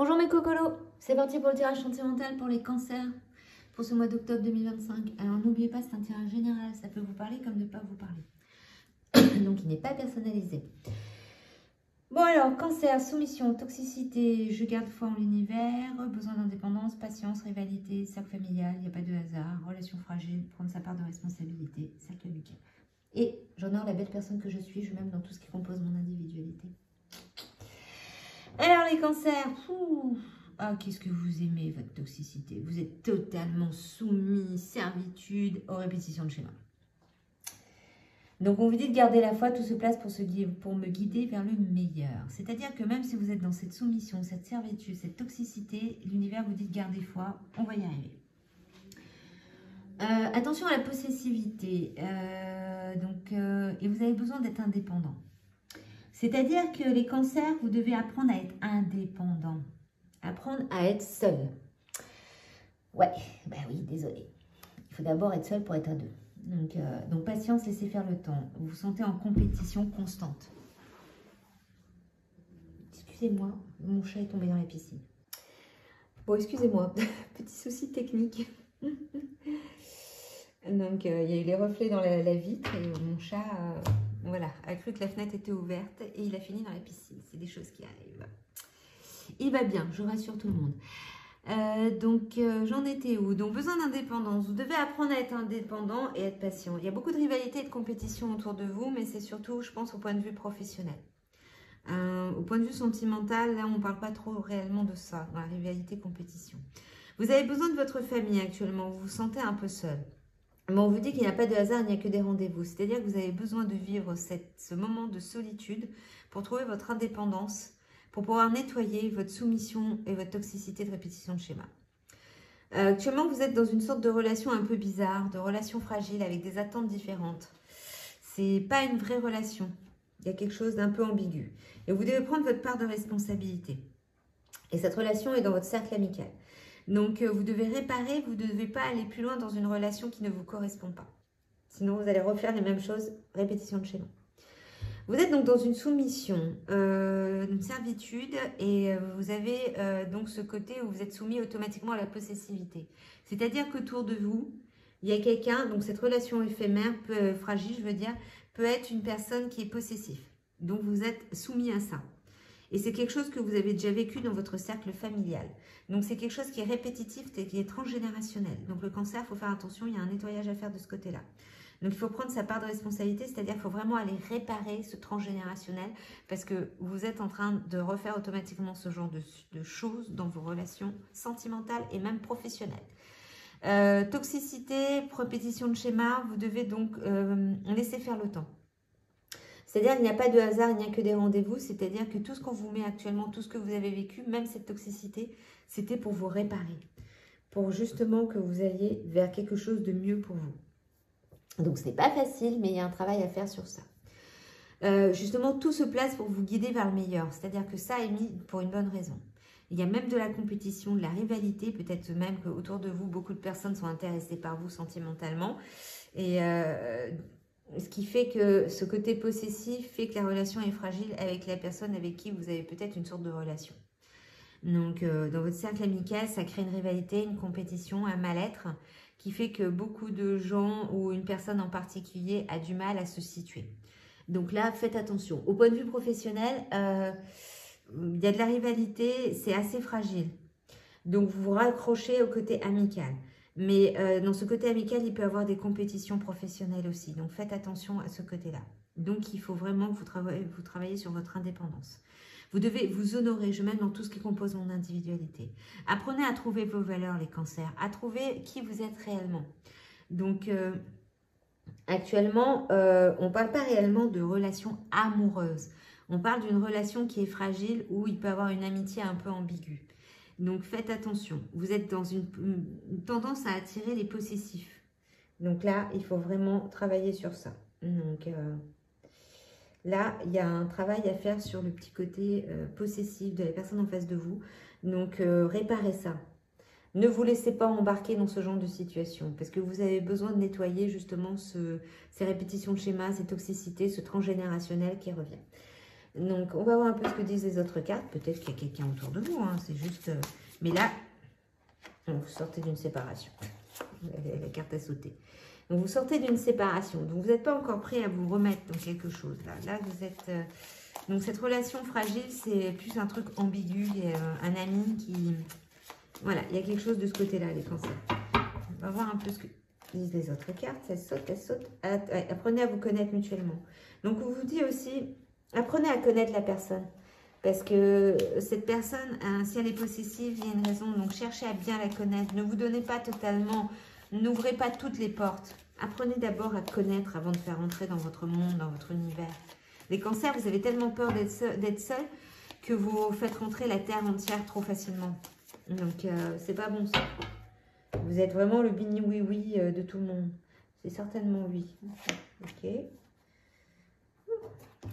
Bonjour mes cocolos, c'est parti pour le tirage sentimental pour les cancers pour ce mois d'octobre 2025. Alors n'oubliez pas, c'est un tirage général, ça peut vous parler comme ne pas vous parler. Donc il n'est pas personnalisé. Bon alors, cancer, soumission, toxicité, je garde foi en l'univers, besoin d'indépendance, patience, rivalité, cercle familial, il n'y a pas de hasard, relation fragile, prendre sa part de responsabilité, cercle amical. Et j'honore la belle personne que je suis, je m'aime dans tout ce qui compose mon individualité. Alors les cancers, ah, qu'est-ce que vous aimez votre toxicité. Vous êtes totalement soumis, servitude, aux répétitions de schémas. Donc on vous dit de garder la foi, tout se place pour me guider vers le meilleur. C'est-à-dire que même si vous êtes dans cette soumission, cette servitude, cette toxicité, l'univers vous dit de garder foi, on va y arriver. Attention à la possessivité, et vous avez besoin d'être indépendant. C'est-à-dire que les cancers, vous devez apprendre à être indépendant. Apprendre à être seul. Ouais, bah oui, désolé. Il faut d'abord être seul pour être à deux. Donc patience, laissez faire le temps. Vous vous sentez en compétition constante. Excusez-moi, mon chat est tombé dans la piscine. Bon, excusez-moi, petit souci technique. Donc, il y a eu les reflets dans la vitre et mon chat voilà, a cru que la fenêtre était ouverte et il a fini dans la piscine. C'est des choses qui arrivent. Il va bien, je rassure tout le monde. J'en étais où? Donc, besoin d'indépendance. Vous devez apprendre à être indépendant et être patient. Il y a beaucoup de rivalité et de compétition autour de vous, mais c'est surtout, je pense, au point de vue professionnel. Au point de vue sentimental, là, on ne parle pas trop réellement de ça, dans la rivalité-compétition. Vous avez besoin de votre famille actuellement, vous vous sentez un peu seul. Mais on vous dit qu'il n'y a pas de hasard, il n'y a que des rendez-vous. C'est-à-dire que vous avez besoin de vivre ce moment de solitude pour trouver votre indépendance, pour pouvoir nettoyer votre soumission et votre toxicité de répétition de schéma. Actuellement, vous êtes dans une sorte de relation un peu bizarre, de relation fragile avec des attentes différentes. C'est pas une vraie relation. Il y a quelque chose d'un peu ambigu. Et vous devez prendre votre part de responsabilité. Et cette relation est dans votre cercle amical. Donc, vous devez réparer, vous ne devez pas aller plus loin dans une relation qui ne vous correspond pas. Sinon, vous allez refaire les mêmes choses, répétition de schéma. Vous êtes donc dans une soumission, une servitude, et vous avez donc ce côté où vous êtes soumis automatiquement à la possessivité. C'est-à-dire qu'autour de vous, il y a quelqu'un, donc cette relation éphémère, fragile, je veux dire, peut être une personne qui est possessive. Donc, vous êtes soumis à ça. Et c'est quelque chose que vous avez déjà vécu dans votre cercle familial. Donc, c'est quelque chose qui est répétitif et qui est transgénérationnel. Donc, le cancer, il faut faire attention, il y a un nettoyage à faire de ce côté-là. Donc, il faut prendre sa part de responsabilité, c'est-à-dire qu'il faut vraiment aller réparer ce transgénérationnel parce que vous êtes en train de refaire automatiquement ce genre de choses dans vos relations sentimentales et même professionnelles. Toxicité, répétition de schéma, vous devez donc laisser faire le temps. C'est-à-dire qu'il n'y a pas de hasard, il n'y a que des rendez-vous. C'est-à-dire que tout ce qu'on vous met actuellement, tout ce que vous avez vécu, même cette toxicité, c'était pour vous réparer. Pour justement que vous alliez vers quelque chose de mieux pour vous. Donc, ce n'est pas facile, mais il y a un travail à faire sur ça. Justement, tout se place pour vous guider vers le meilleur. C'est-à-dire que ça est mis pour une bonne raison. Il y a même de la compétition, de la rivalité. Peut-être même qu'autour de vous, beaucoup de personnes sont intéressées par vous sentimentalement. Et ce qui fait que ce côté possessif fait que la relation est fragile avec la personne avec qui vous avez peut-être une sorte de relation. Donc, dans votre cercle amical, ça crée une rivalité, une compétition, un mal-être qui fait que beaucoup de gens ou une personne en particulier a du mal à se situer. Donc là, faites attention. Au point de vue professionnel, il y a de la rivalité, c'est assez fragile. Donc, vous vous raccrochez au côté amical. Mais dans ce côté amical, il peut y avoir des compétitions professionnelles aussi. Donc, faites attention à ce côté-là. Donc, il faut vraiment que vous travaillez sur votre indépendance. Vous devez vous honorer, je mets dans tout ce qui compose mon individualité. Apprenez à trouver vos valeurs, les cancers, à trouver qui vous êtes réellement. Donc, actuellement, on ne parle pas réellement de relation amoureuse. On parle d'une relation qui est fragile où il peut y avoir une amitié un peu ambiguë. Donc, faites attention. Vous êtes dans une tendance à attirer les possessifs. Donc là, il faut vraiment travailler sur ça. Donc, là, il y a un travail à faire sur le petit côté possessif de la personne en face de vous. Donc, réparez ça. Ne vous laissez pas embarquer dans ce genre de situation parce que vous avez besoin de nettoyer justement ces répétitions de schémas, ces toxicités, ce transgénérationnel qui revient. Donc, on va voir un peu ce que disent les autres cartes. Peut-être qu'il y a quelqu'un autour de vous, hein, c'est juste... Mais là, vous sortez d'une séparation. La carte a sauté. Donc, vous sortez d'une séparation. Donc, vous n'êtes pas encore prêt à vous remettre dans quelque chose. Là vous êtes... Donc, cette relation fragile, c'est plus un truc ambigu. Il y a un ami qui... Voilà, il y a quelque chose de ce côté-là, les cancers. On va voir un peu ce que disent les autres cartes. Elles sautent, elles sautent. Apprenez à vous connaître mutuellement. Donc, on vous dit aussi, apprenez à connaître la personne. Parce que cette personne, si elle est possessive, il y a une raison. Donc, cherchez à bien la connaître. Ne vous donnez pas totalement, n'ouvrez pas toutes les portes. Apprenez d'abord à connaître avant de faire entrer dans votre monde, dans votre univers. Les cancers, vous avez tellement peur d'être seul que vous faites rentrer la terre entière trop facilement. Donc, c'est pas bon ça. Vous êtes vraiment le bini oui-oui de tout le monde. C'est certainement oui. Ok.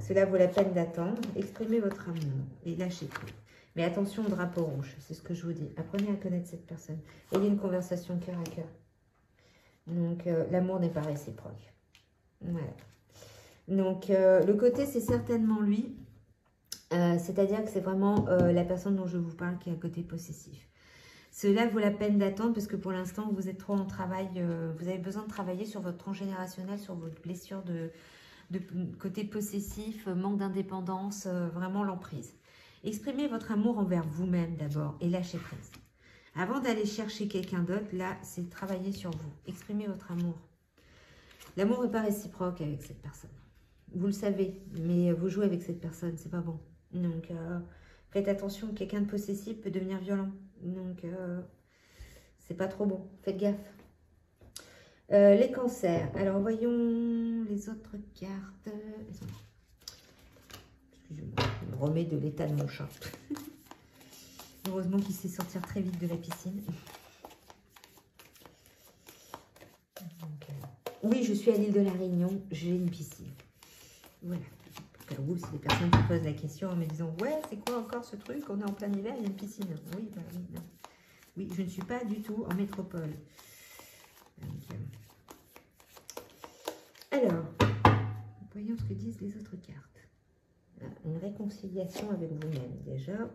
Cela vaut la peine d'attendre. Exprimez votre amour et lâchez prise. Mais attention au drapeau rouge, c'est ce que je vous dis. Apprenez à connaître cette personne. Ayez une conversation cœur à cœur. Donc, l'amour n'est pas réciproque. Voilà. Donc, le côté, c'est certainement lui. C'est-à-dire que c'est vraiment la personne dont je vous parle qui est à côté possessif. Cela vaut la peine d'attendre parce que pour l'instant, vous êtes trop en travail. Vous avez besoin de travailler sur votre transgénérationnel, sur votre blessure de côté possessif, manque d'indépendance, vraiment l'emprise. Exprimez votre amour envers vous-même d'abord et lâchez prise. Avant d'aller chercher quelqu'un d'autre, là, c'est travailler sur vous. Exprimez votre amour. L'amour n'est pas réciproque avec cette personne. Vous le savez, mais vous jouez avec cette personne, c'est pas bon. Donc, faites attention, quelqu'un de possessif peut devenir violent. Donc, c'est pas trop bon. Faites gaffe. Les cancers. Alors, voyons les autres cartes. Excusez-moi, je me remets de l'état de mon chat. Heureusement qu'il sait sortir très vite de la piscine. Donc, oui, je suis à l'île de la Réunion. J'ai une piscine. Voilà. Pour vous, c'est des personnes qui posent la question en me disant « Ouais, c'est quoi encore ce truc? On est en plein hiver, il y a une piscine. » Oui, bah oui, non. Oui, je ne suis pas du tout en métropole. Donc, alors, voyons ce que disent les autres cartes. Une réconciliation avec vous-même, déjà.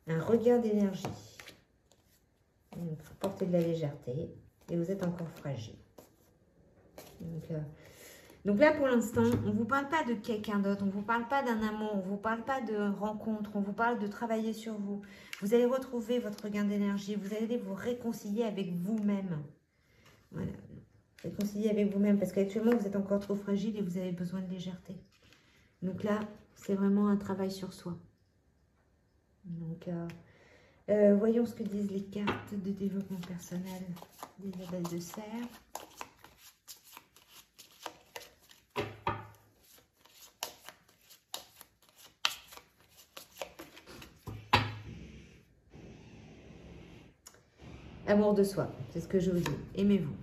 Un regain d'énergie. Vous portez de la légèreté et vous êtes encore fragile. Donc là, pour l'instant, on ne vous parle pas de quelqu'un d'autre, on ne vous parle pas d'un amour, on ne vous parle pas de rencontre, on vous parle de travailler sur vous. Vous allez retrouver votre regain d'énergie, vous allez vous réconcilier avec vous-même. Voilà, réconcilier avec vous-même, parce qu'actuellement, vous êtes encore trop fragile et vous avez besoin de légèreté. Donc là, c'est vraiment un travail sur soi. Donc, voyons ce que disent les cartes de développement personnel des labels de serre. Amour de soi, c'est ce que je vous dis. Aimez-vous.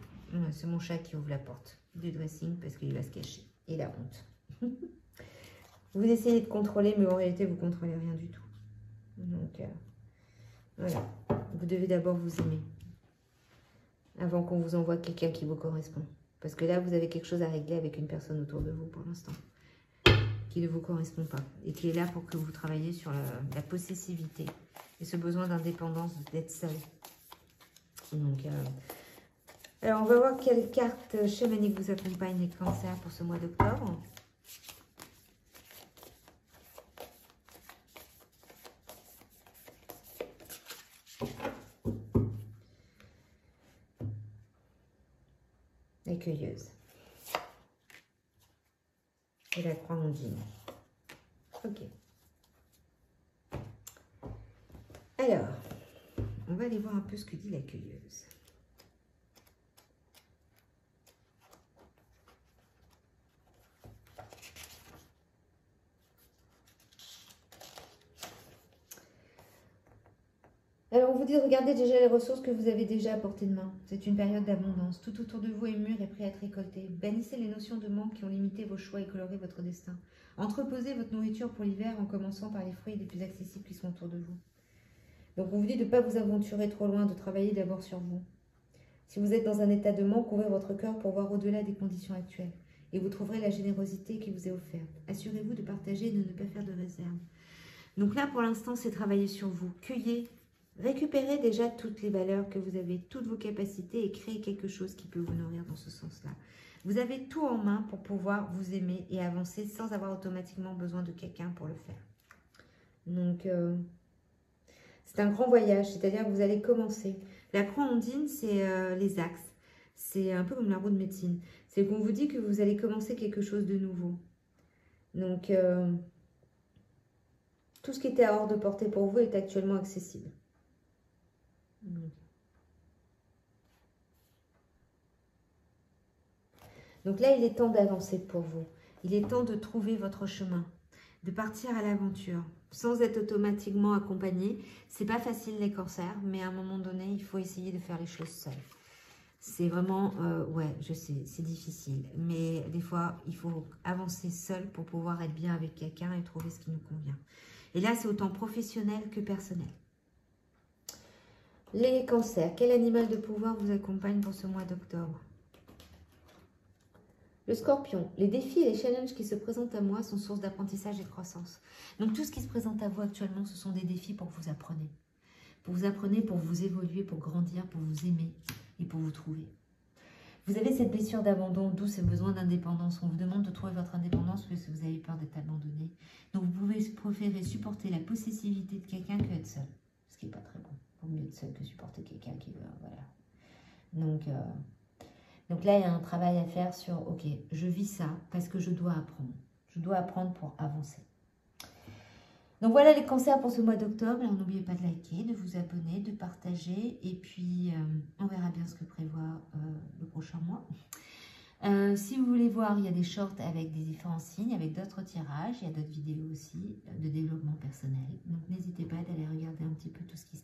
C'est mon chat qui ouvre la porte du dressing parce qu'il va se cacher. Il a honte. Vous essayez de contrôler, mais en réalité, vous ne contrôlez rien du tout. Donc, voilà. Vous devez d'abord vous aimer avant qu'on vous envoie quelqu'un qui vous correspond. Parce que là, vous avez quelque chose à régler avec une personne autour de vous pour l'instant qui ne vous correspond pas et qui est là pour que vous travailliez sur la possessivité et ce besoin d'indépendance, d'être seul. Donc, alors, on va voir quelle carte chamanique vous accompagne les cancers pour ce mois d'octobre. L'accueilleuse. Et la croix ondine. Ok. Alors, on va aller voir un peu ce que dit l'accueilleuse. Alors, on vous dit de regarder déjà les ressources que vous avez déjà à portée de main. C'est une période d'abondance. Tout autour de vous est mûr et prêt à être récolté. Bannissez les notions de manque qui ont limité vos choix et coloré votre destin. Entreposez votre nourriture pour l'hiver en commençant par les fruits les plus accessibles qui sont autour de vous. Donc, on vous dit de ne pas vous aventurer trop loin, de travailler d'abord sur vous. Si vous êtes dans un état de manque, ouvrez votre cœur pour voir au-delà des conditions actuelles. et vous trouverez la générosité qui vous est offerte. Assurez-vous de partager et de ne pas faire de réserve. Donc là, pour l'instant, c'est travailler sur vous. Cueillez, récupérez déjà toutes les valeurs que vous avez, toutes vos capacités et créez quelque chose qui peut vous nourrir dans ce sens-là. Vous avez tout en main pour pouvoir vous aimer et avancer sans avoir automatiquement besoin de quelqu'un pour le faire. Donc, c'est un grand voyage, c'est-à-dire que vous allez commencer. La croix ondine, c'est les axes. C'est un peu comme la roue de médecine. C'est qu'on vous dit que vous allez commencer quelque chose de nouveau. Donc, tout ce qui était hors de portée pour vous est actuellement accessible. Donc là, il est temps d'avancer pour vous. Il est temps de trouver votre chemin, de partir à l'aventure, sans être automatiquement accompagné. C'est pas facile les cancers, mais à un moment donné, il faut essayer de faire les choses seul. C'est vraiment, ouais, je sais, c'est difficile. Mais des fois, il faut avancer seul pour pouvoir être bien avec quelqu'un et trouver ce qui nous convient. Et là, c'est autant professionnel que personnel. Les cancers, quel animal de pouvoir vous accompagne pour ce mois d'octobre? Le scorpion, les défis et les challenges qui se présentent à moi sont source d'apprentissage et de croissance. Donc tout ce qui se présente à vous actuellement, ce sont des défis pour que vous appreniez. Pour vous appreniez, pour vous évoluer, pour grandir, pour vous aimer et pour vous trouver. Vous avez cette blessure d'abandon, d'où ce besoin d'indépendance. On vous demande de trouver votre indépendance parce que vous avez peur d'être abandonné. Donc vous pouvez préférer supporter la possessivité de quelqu'un que être seul. Ce qui n'est pas très bon. Il vaut mieux être seul que supporter quelqu'un qui veut. Voilà. Donc là, il y a un travail à faire sur, ok, je vis ça parce que je dois apprendre. Je dois apprendre pour avancer. Donc voilà les cancers pour ce mois d'octobre. N'oubliez pas de liker, de vous abonner, de partager. Et puis, on verra bien ce que prévoit le prochain mois. Si vous voulez voir, il y a des shorts avec des différents signes, avec d'autres tirages. Il y a d'autres vidéos aussi de développement personnel. Donc n'hésitez pas d'aller regarder un petit peu tout ce qui